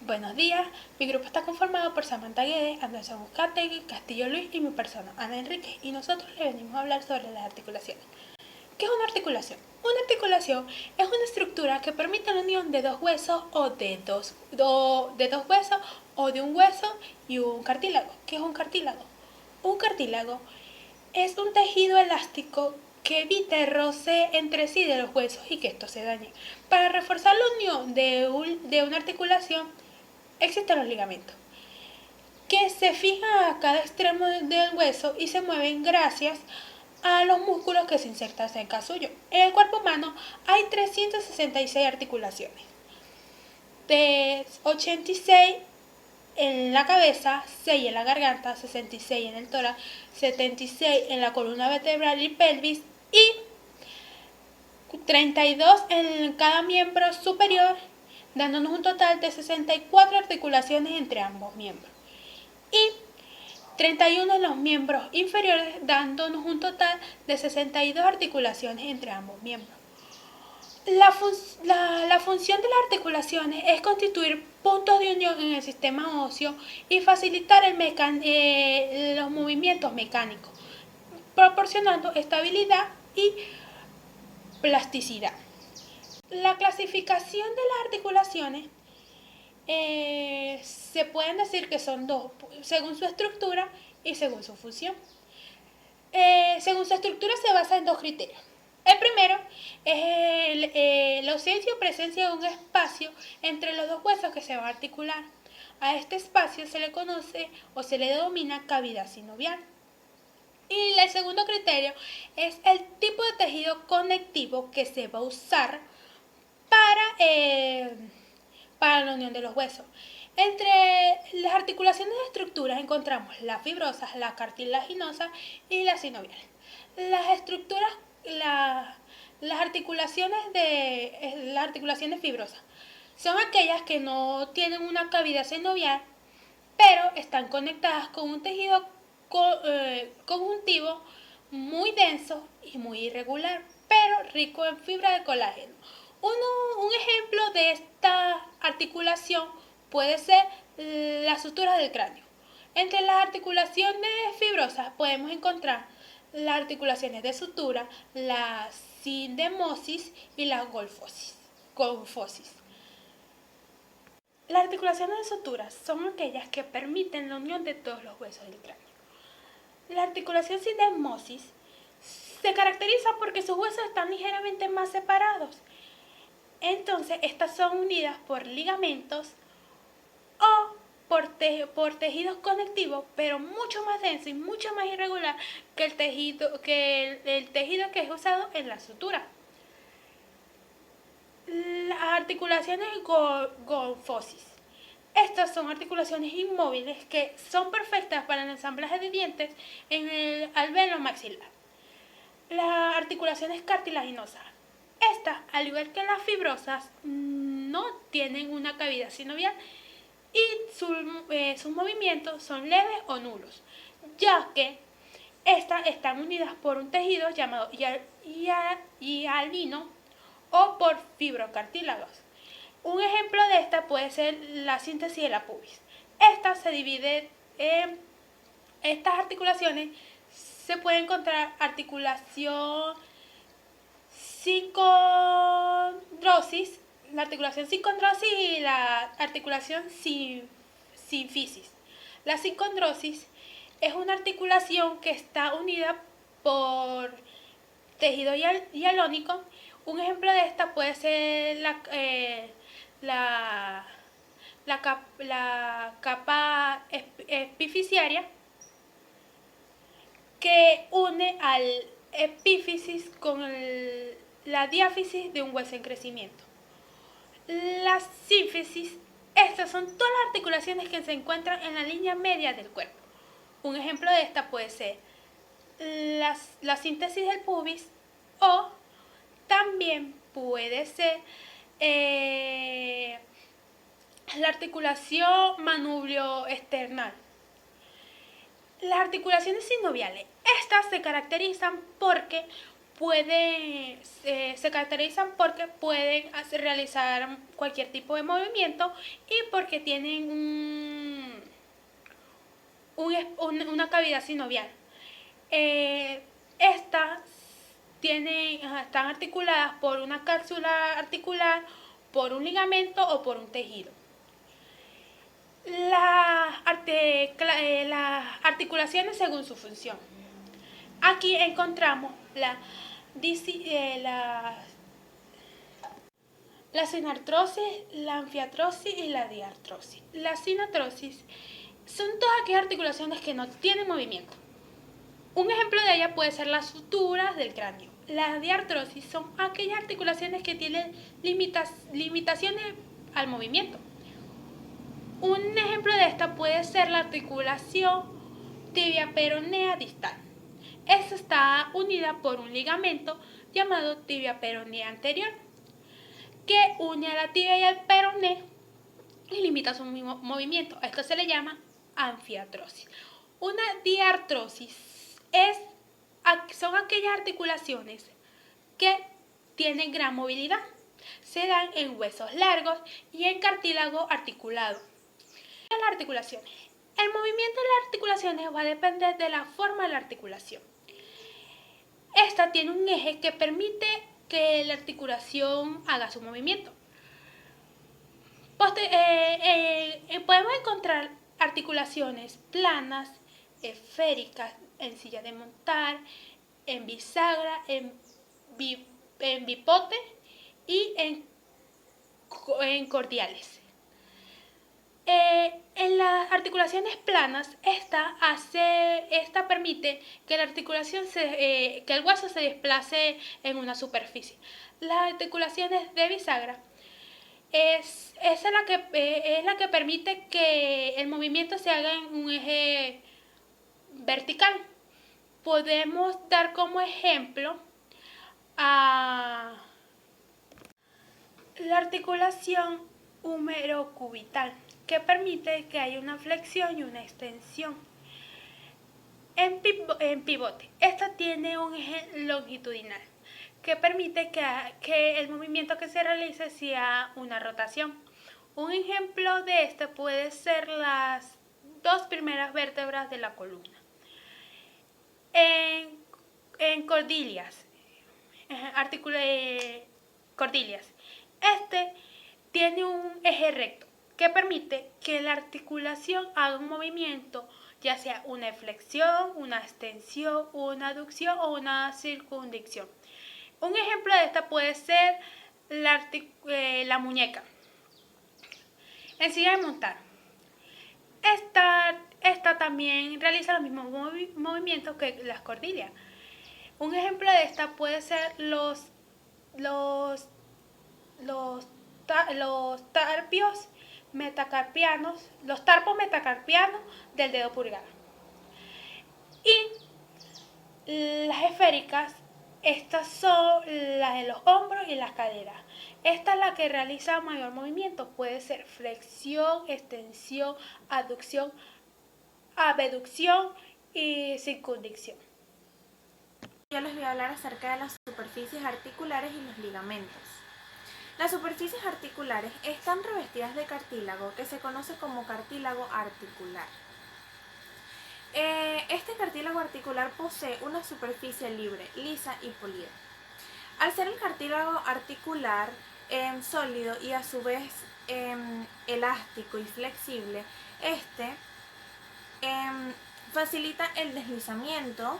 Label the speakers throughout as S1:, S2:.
S1: Buenos días, mi grupo está conformado por Samantha Guedes, Andrés Buscategui, Castillo Luis y mi persona, Ana Enríquez, y nosotros le venimos a hablar sobre las articulaciones. ¿Qué es una articulación? Una articulación es una estructura que permite la unión de dos huesos o de dos huesos o de un hueso y un cartílago. ¿Qué es un cartílago? Un cartílago es un tejido elástico que evita el roce entre sí de los huesos y que estos se dañen. Para reforzar la unión de una articulación existen los ligamentos, que se fijan a cada extremo del hueso y se mueven gracias a los músculos que se insertan cerca suyo. En el cuerpo humano hay 366 articulaciones, de 86 en la cabeza, 6 en la garganta, 66 en el tórax, 76 en la columna vertebral y pelvis y 32 en cada miembro superior, dándonos un total de 64 articulaciones entre ambos miembros. Y 31 en los miembros inferiores, dándonos un total de 62 articulaciones entre ambos miembros. La función de las articulaciones es constituir puntos de unión en el sistema óseo y facilitar los movimientos mecánicos, proporcionando estabilidad y plasticidad. La clasificación de las articulaciones se pueden decir que son dos, según su estructura y según su función. Según su estructura se basa en dos criterios. El primero es la ausencia o presencia de un espacio entre los dos huesos que se van a articular. A este espacio se le conoce o se le denomina cavidad sinovial. Y el segundo criterio es el tipo de tejido conectivo que se va a usar para la unión de los huesos. Entre las articulaciones de estructuras encontramos las fibrosas, las cartilaginosas y las sinoviales. Las articulaciones fibrosas son aquellas que no tienen una cavidad sinovial, pero están conectadas con un tejido conjuntivo muy denso y muy irregular, pero rico en fibra de colágeno. Un ejemplo de esta articulación puede ser las suturas del cráneo. Entre las articulaciones fibrosas podemos encontrar las articulaciones de sutura, la sindemosis y la golfosis. Las articulaciones de sutura son aquellas que permiten la unión de todos los huesos del cráneo. La articulación sindemosis se caracteriza porque sus huesos están ligeramente más separados. Entonces, estas son unidas por ligamentos o por tejidos conectivos, pero mucho más denso y mucho más irregular que el tejido que es usado en la sutura. Las articulaciones golfosis. Estas son articulaciones inmóviles que son perfectas para el ensamblaje de dientes en el alvéolo maxilar. Las articulaciones cartilaginosas. Estas, al igual que las fibrosas, no tienen una cavidad sinovial y sus movimientos son leves o nulos, ya que estas están unidas por un tejido llamado hialino o por fibrocartílagos. Un ejemplo de esta puede ser la síntesis de la pubis. Estas articulaciones se puede encontrar articulación sincondrosis, la articulación sincondrosis y la articulación sinfisis. La sincondrosis es una articulación que está unida por tejido hialónico. Un ejemplo de esta puede ser la capa epifisiaria, que une al epífisis con la diáfisis de un hueso en crecimiento. La sínfisis, estas son todas las articulaciones que se encuentran en la línea media del cuerpo. Un ejemplo de esta puede ser la síntesis del pubis o también puede ser la articulación manubrio-esternal. Las articulaciones sinoviales, estas se caracterizan porque se caracterizan porque pueden realizar cualquier tipo de movimiento y porque tienen una cavidad sinovial. Estas están articuladas por una cápsula articular, por un ligamento o por un tejido. Las articulaciones según su función. Aquí encontramos la sinartrosis, la anfiartrosis y la diartrosis. La sinartrosis son todas aquellas articulaciones que no tienen movimiento. Un ejemplo de ella puede ser las suturas del cráneo. La diartrosis son aquellas articulaciones que tienen limitaciones al movimiento. Un ejemplo de esta puede ser la articulación tibia peronea distal. Esta está unida por un ligamento llamado tibia peronea anterior, que une a la tibia y al peroné y limita su movimiento. Esto se le llama anfiartrosis. Una diartrosis son aquellas articulaciones que tienen gran movilidad. Se dan en huesos largos y en cartílago articulado. Las articulaciones. El movimiento de las articulaciones va a depender de la forma de la articulación. Esta tiene un eje que permite que la articulación haga su movimiento. Podemos encontrar articulaciones planas, esféricas, en silla de montar, en bisagra, en bipote y en cordiales. En las articulaciones planas, esta permite que la articulación que el hueso se desplace en una superficie. Las articulaciones de bisagra es la que permite que el movimiento se haga en un eje vertical. Podemos dar como ejemplo a la articulación húmero-cubital, que permite que haya una flexión y una extensión. En pivote, esta tiene un eje longitudinal que permite que el movimiento que se realice sea una rotación. Un ejemplo de este puede ser las dos primeras vértebras de la columna. En cordillas, cordillas, este tiene un eje recto que permite que la articulación haga un movimiento, ya sea una flexión, una extensión, una aducción o una circunducción. Un ejemplo de esta puede ser la muñeca. En silla de montar, esta también realiza los mismos movimientos que las cordillas. Un ejemplo de esta puede ser los tarpos metacarpianos del dedo pulgar. Y las esféricas, estas son las de los hombros y las caderas. Esta es la que realiza mayor movimiento. Puede ser flexión, extensión, aducción, abducción y circunducción.
S2: Yo les voy a hablar acerca de las superficies articulares y los ligamentos. Las superficies articulares están revestidas de cartílago que se conoce como cartílago articular. Este cartílago articular posee una superficie libre, lisa y polida. Al ser el cartílago articular sólido y a su vez elástico y flexible, facilita el deslizamiento,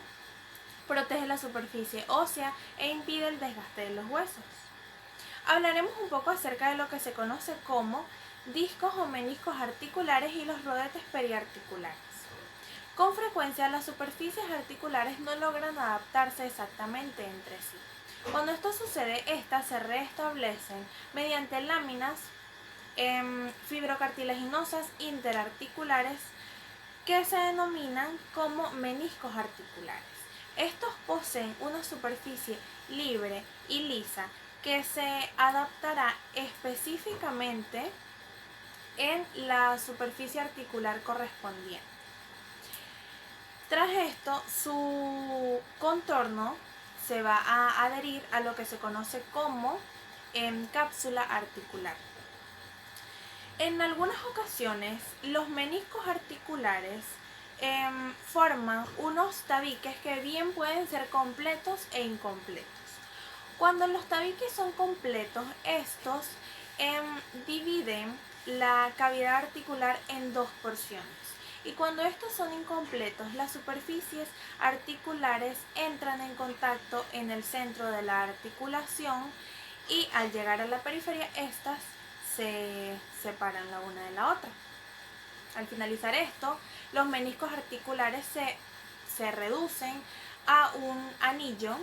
S2: protege la superficie ósea e impide el desgaste de los huesos. Hablaremos un poco acerca de lo que se conoce como discos o meniscos articulares y los rodetes periarticulares. Con frecuencia las superficies articulares no logran adaptarse exactamente entre sí. Cuando esto sucede, estas se restablecen mediante láminas fibrocartilaginosas interarticulares que se denominan como meniscos articulares. Estos poseen una superficie libre y lisa que se adaptará específicamente en la superficie articular correspondiente. Tras esto, su contorno se va a adherir a lo que se conoce como cápsula articular. En algunas ocasiones, los meniscos articulares forman unos tabiques que bien pueden ser completos e incompletos. Cuando los tabiques son completos, estos dividen la cavidad articular en dos porciones. Y cuando estos son incompletos, las superficies articulares entran en contacto en el centro de la articulación y al llegar a la periferia, estas se separan la una de la otra. Al finalizar esto, los meniscos articulares se reducen a un anillo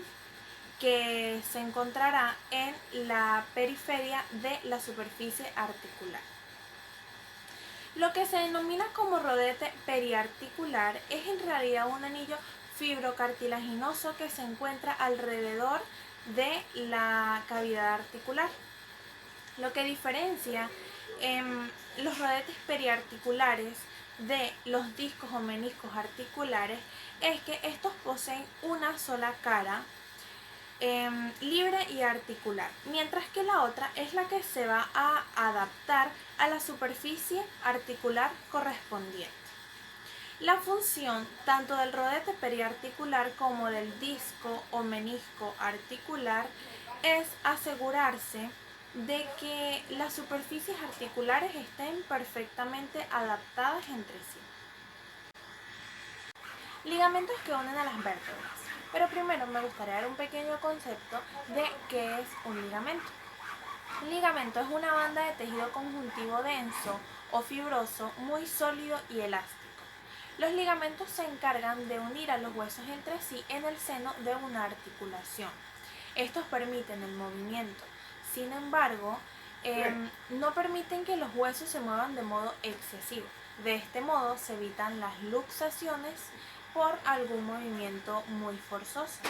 S2: que se encontrará en la periferia de la superficie articular. Lo que se denomina como rodete periarticular es en realidad un anillo fibrocartilaginoso que se encuentra alrededor de la cavidad articular. Lo que diferencia los rodetes periarticulares de los discos o meniscos articulares es que estos poseen una sola cara libre y articular, mientras que la otra es la que se va a adaptar a la superficie articular correspondiente. La función tanto del rodete periarticular como del disco o menisco articular es asegurarse de que las superficies articulares estén perfectamente adaptadas entre sí. Ligamentos que unen a las vértebras. Pero primero me gustaría dar un pequeño concepto de qué es un ligamento. Un ligamento es una banda de tejido conjuntivo denso o fibroso muy sólido y elástico. Los ligamentos se encargan de unir a los huesos entre sí en el seno de una articulación. Estos permiten el movimiento. Sin embargo, no permiten que los huesos se muevan de modo excesivo. De este modo se evitan las luxaciones por algún movimiento muy forzoso.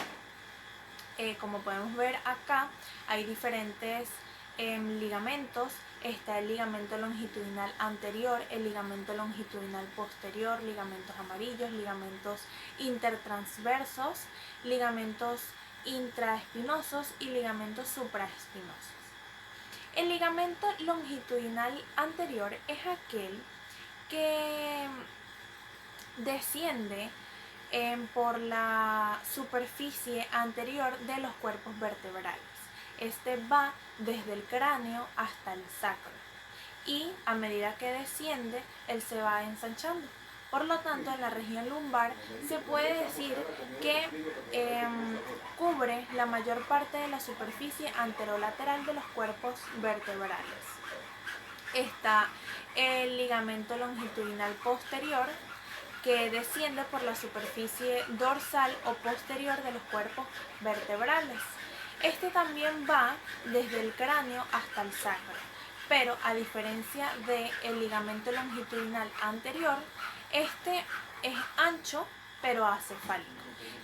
S2: Como podemos ver acá, hay diferentes ligamentos. Está el ligamento longitudinal anterior, el ligamento longitudinal posterior, ligamentos amarillos, ligamentos intertransversos, ligamentos intraespinosos y ligamentos supraespinosos. El ligamento longitudinal anterior es aquel que desciende por la superficie anterior de los cuerpos vertebrales. Este va desde el cráneo hasta el sacro y a medida que desciende, él se va ensanchando. Por lo tanto, en la región lumbar se puede decir que cubre la mayor parte de la superficie anterolateral de los cuerpos vertebrales. Está el ligamento longitudinal posterior, que desciende por la superficie dorsal o posterior de los cuerpos vertebrales. Este también va desde el cráneo hasta el sacro, pero a diferencia del ligamento longitudinal anterior, este es ancho pero acefálico,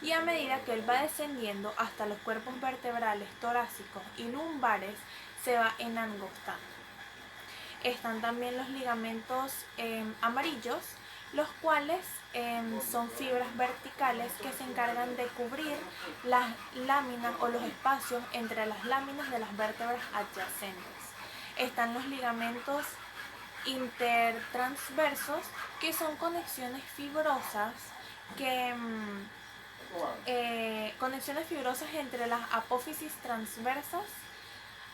S2: y a medida que él va descendiendo hasta los cuerpos vertebrales torácicos y lumbares, se va enangostando. Están también los ligamentos amarillos, los cuales son fibras verticales que se encargan de cubrir las láminas o los espacios entre las láminas de las vértebras adyacentes. Están los ligamentos intertransversos, que son conexiones fibrosas entre las apófisis transversas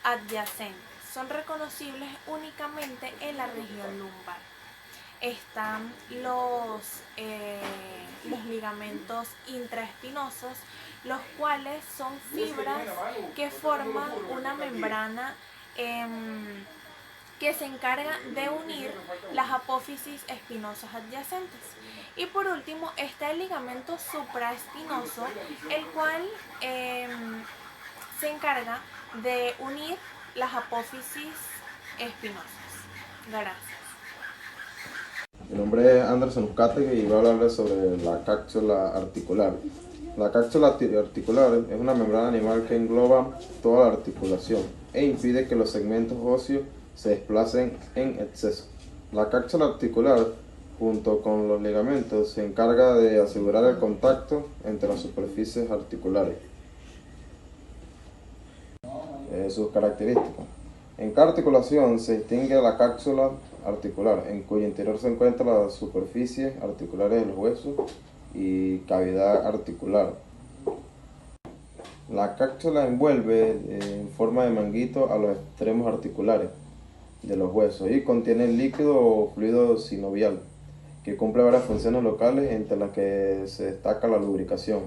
S2: adyacentes. Son reconocibles únicamente en la región lumbar. Están los ligamentos intraespinosos, los cuales son fibras que forman una membrana que se encarga de unir las apófisis espinosas adyacentes. Y por último está el ligamento supraespinoso, el cual se encarga de unir las apófisis espinosas. Gracias.
S3: Mi nombre es Anderson Uzcategui y voy a hablarles sobre la cápsula articular. La cápsula articular es una membrana animal que engloba toda la articulación e impide que los segmentos óseos se desplacen en exceso. La cápsula articular, junto con los ligamentos, se encarga de asegurar el contacto entre las superficies articulares. Sus características. En cada articulación se distingue la cápsula articular, en cuyo interior se encuentra la superficie articulares de los huesos y cavidad articular. La cápsula envuelve en forma de manguito a los extremos articulares de los huesos y contiene líquido o fluido sinovial, que cumple varias funciones locales, entre las que se destaca la lubricación.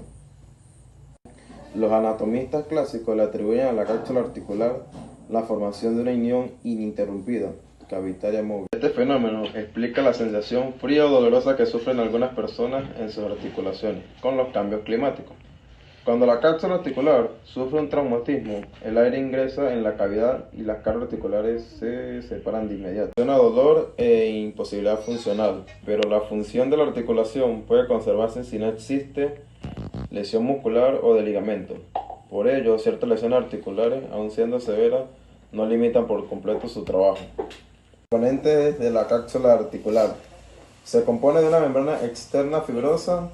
S3: Los anatomistas clásicos le atribuyen a la cápsula articular la formación de una unión ininterrumpida, cavitaria móvil. Este fenómeno explica la sensación fría o dolorosa que sufren algunas personas en sus articulaciones con los cambios climáticos. Cuando la cápsula articular sufre un traumatismo, el aire ingresa en la cavidad y las cargas articulares se separan de inmediato. Suena dolor e imposibilidad funcional, pero la función de la articulación puede conservarse si no existe lesión muscular o de ligamento. Por ello, ciertas lesiones articulares, aun siendo severas, no limitan por completo su trabajo. Componentes de la cápsula articular. Se compone de una membrana externa fibrosa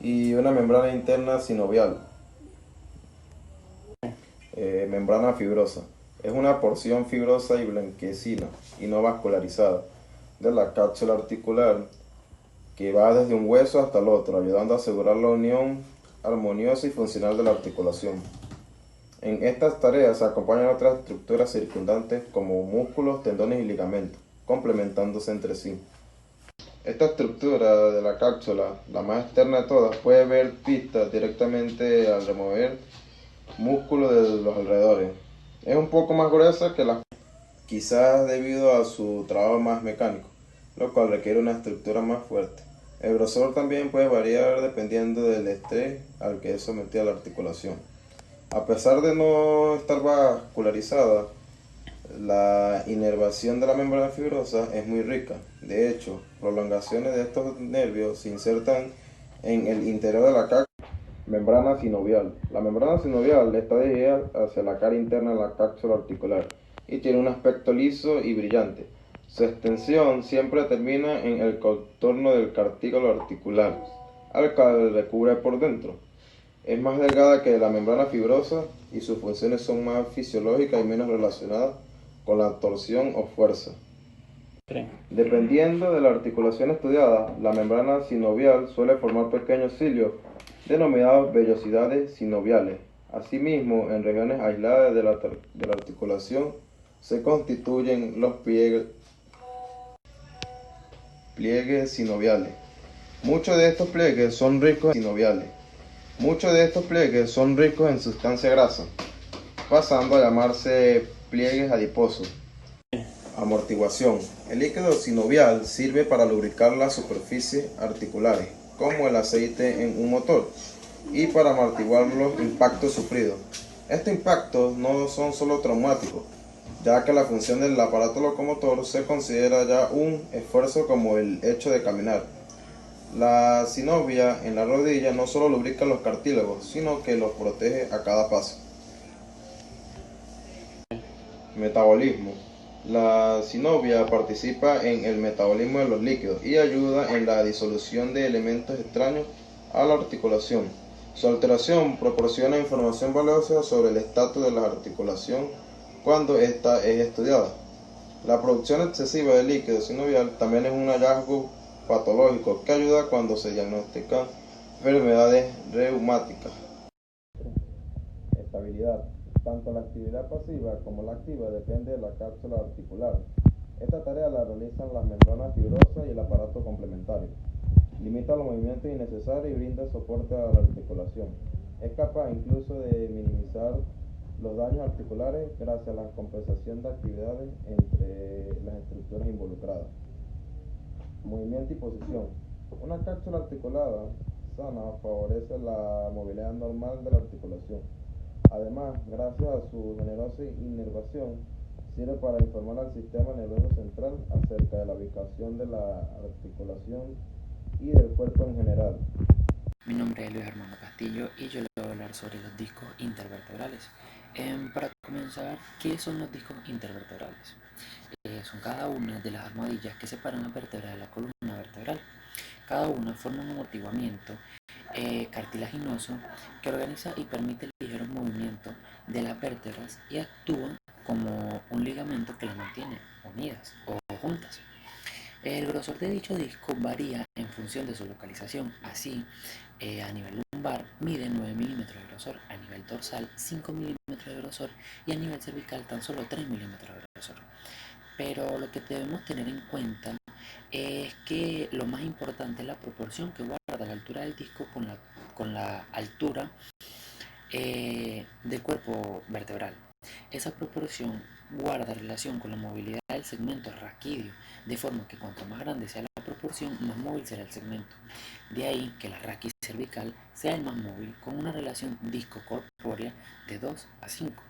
S3: y una membrana interna sinovial. Membrana fibrosa. Es una porción fibrosa y blanquecina y no vascularizada de la cápsula articular que va desde un hueso hasta el otro, ayudando a asegurar la unión armoniosa y funcional de la articulación. En estas tareas se acompañan otras estructuras circundantes como músculos, tendones y ligamentos, complementándose entre sí. Esta estructura de la cápsula, la más externa de todas, puede ver pistas directamente al remover músculos de los alrededores. Es un poco más gruesa que las, quizás debido a su trabajo más mecánico, lo cual requiere una estructura más fuerte. El grosor también puede variar dependiendo del estrés al que es sometida la articulación. A pesar de no estar vascularizada, la inervación de la membrana fibrosa es muy rica. De hecho, prolongaciones de estos nervios se insertan en el interior de la cápsula. Membrana sinovial. La membrana sinovial está dirigida hacia la cara interna de la cápsula articular y tiene un aspecto liso y brillante. Su extensión siempre termina en el contorno del cartílago articular, al cual recubre por dentro. Es más delgada que la membrana fibrosa y sus funciones son más fisiológicas y menos relacionadas con la torsión o fuerza. Dependiendo de la articulación estudiada, la membrana sinovial suele formar pequeños cilios denominados vellosidades sinoviales. Asimismo, en regiones aisladas de la articulación se constituyen los pliegues sinoviales. Muchos de estos pliegues son ricos en sustancia grasa, pasando a llamarse pliegues adiposos. Amortiguación. El líquido sinovial sirve para lubricar las superficies articulares, como el aceite en un motor, y para amortiguar los impactos sufridos. Estos impactos no son solo traumáticos, ya que la función del aparato locomotor se considera ya un esfuerzo como el hecho de caminar. La sinovia en la rodilla no solo lubrica los cartílagos, sino que los protege a cada paso. Metabolismo. La sinovia participa en el metabolismo de los líquidos y ayuda en la disolución de elementos extraños a la articulación. Su alteración proporciona información valiosa sobre el estatus de la articulación cuando ésta es estudiada. La producción excesiva de líquido sinovial también es un hallazgo patológico que ayuda cuando se diagnostican enfermedades reumáticas. Estabilidad. Tanto la actividad pasiva como la activa depende de la cápsula articular. Esta tarea la realizan las membranas fibrosas y el aparato complementario. Limita los movimientos innecesarios y brinda soporte a la articulación. Es capaz incluso de minimizar los daños articulares gracias a la compensación de actividades entre las estructuras involucradas. Movimiento y posición. Una cápsula articulada sana favorece la movilidad normal de la articulación. Además, gracias a su generosa inervación, sirve para informar al sistema nervioso central acerca de la ubicación de la articulación y del cuerpo en general.
S4: Mi nombre es Luis Armando Castillo y yo les voy a hablar sobre los discos intervertebrales. Para comenzar, ¿qué son los discos intervertebrales? Son cada una de las almohadillas que separan la vértebra de la columna vertebral. Cada una forma un amortiguamiento cartilaginoso que organiza y permite el ligero movimiento de las vértebras y actúa como un ligamento que las mantiene unidas o juntas. El grosor de dicho disco varía en función de su localización. Así, a nivel lumbar mide 9 milímetros de grosor, a nivel dorsal 5 milímetros de grosor y a nivel cervical tan solo 3 milímetros de grosor. Pero lo que debemos tener en cuenta es que lo más importante es la proporción que guarda la altura del disco con la altura del cuerpo vertebral. Esa proporción guarda relación con la movilidad del segmento raquídeo, de forma que cuanto más grande sea la proporción, más móvil será el segmento. De ahí que la raquis cervical sea el más móvil, con una relación disco-corpórea de 2 a 5,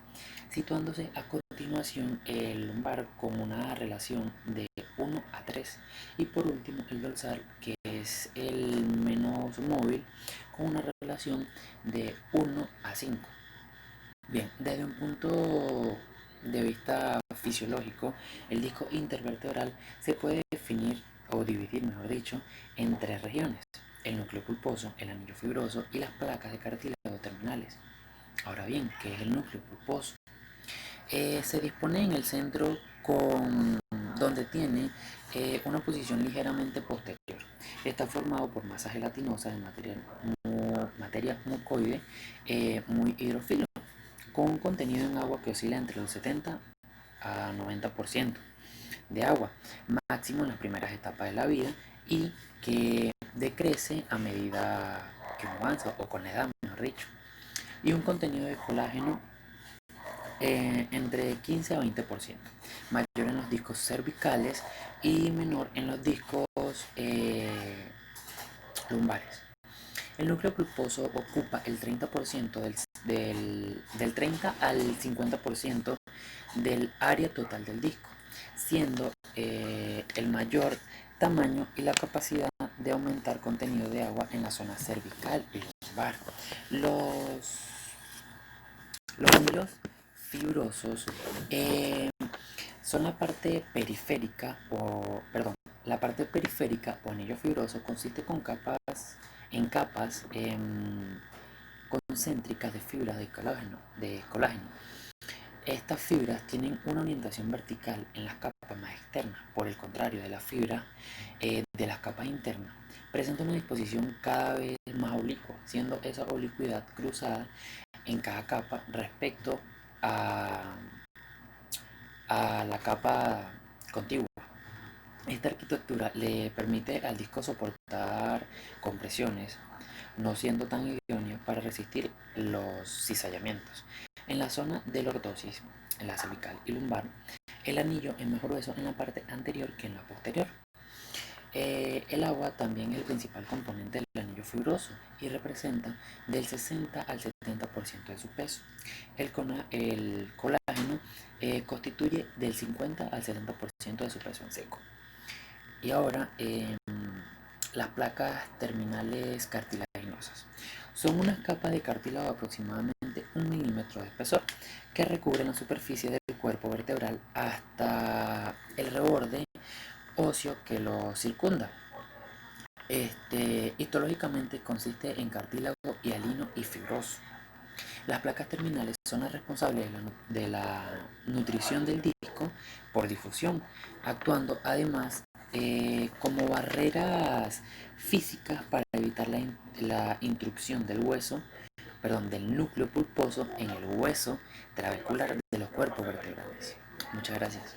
S4: situándose a continuación el lumbar con una relación de 1 a 3 y por último el dorsal, que es el menos móvil, con una relación de 1 a 5. Bien, desde un punto de vista fisiológico, el disco intervertebral se puede definir o dividir, mejor dicho, en tres regiones: el núcleo pulposo, el anillo fibroso y las placas de cartílago terminales. Ahora bien, ¿qué es el núcleo pulposo? Se dispone en el centro donde tiene una posición ligeramente posterior. Está formado por masa gelatinosa de materia mucoide muy hidrófilo, con un contenido en agua que oscila entre el 70 a 90% de agua, máximo en las primeras etapas de la vida, y que decrece a medida que uno avanza, o con la edad, mejor dicho, y un contenido de colágeno entre 15 a 20%, mayor en los discos cervicales y menor en los discos lumbares. El núcleo pulposo ocupa el 30% del 30 al 50% del área total del disco, siendo el mayor tamaño y la capacidad de aumentar contenido de agua en la zona cervical y lumbar. Los ganglios fibrosos son la parte periférica o anillo fibroso consiste en capas concéntricas de fibras de colágeno. Estas fibras tienen una orientación vertical en las capas más externas, por el contrario de las fibras de las capas internas. Presenta una disposición cada vez más oblicua, siendo esa oblicuidad cruzada en cada capa respecto a, a la capa contigua. Esta arquitectura le permite al disco soportar compresiones, no siendo tan idónea para resistir los cizallamientos. En la zona de lordosis, en la cervical y lumbar, el anillo es más grueso en la parte anterior que en la posterior. El agua también es el principal componente del anillo fibroso y representa del 60 al 70% de su peso. El colágeno constituye del 50 al 70% de su peso en seco. Y ahora, las placas terminales cartilaginosas. Son unas capas de cartílago de aproximadamente 1 milímetro de espesor que recubren la superficie del cuerpo vertebral hasta el reborde óseo que lo circunda. Histológicamente consiste en cartílago hialino y fibroso. Las placas terminales son las responsables de la nutrición del disco por difusión, actuando además como barreras físicas para evitar la intrusión del núcleo pulposo en el hueso trabecular de los cuerpos vertebrales. Muchas gracias.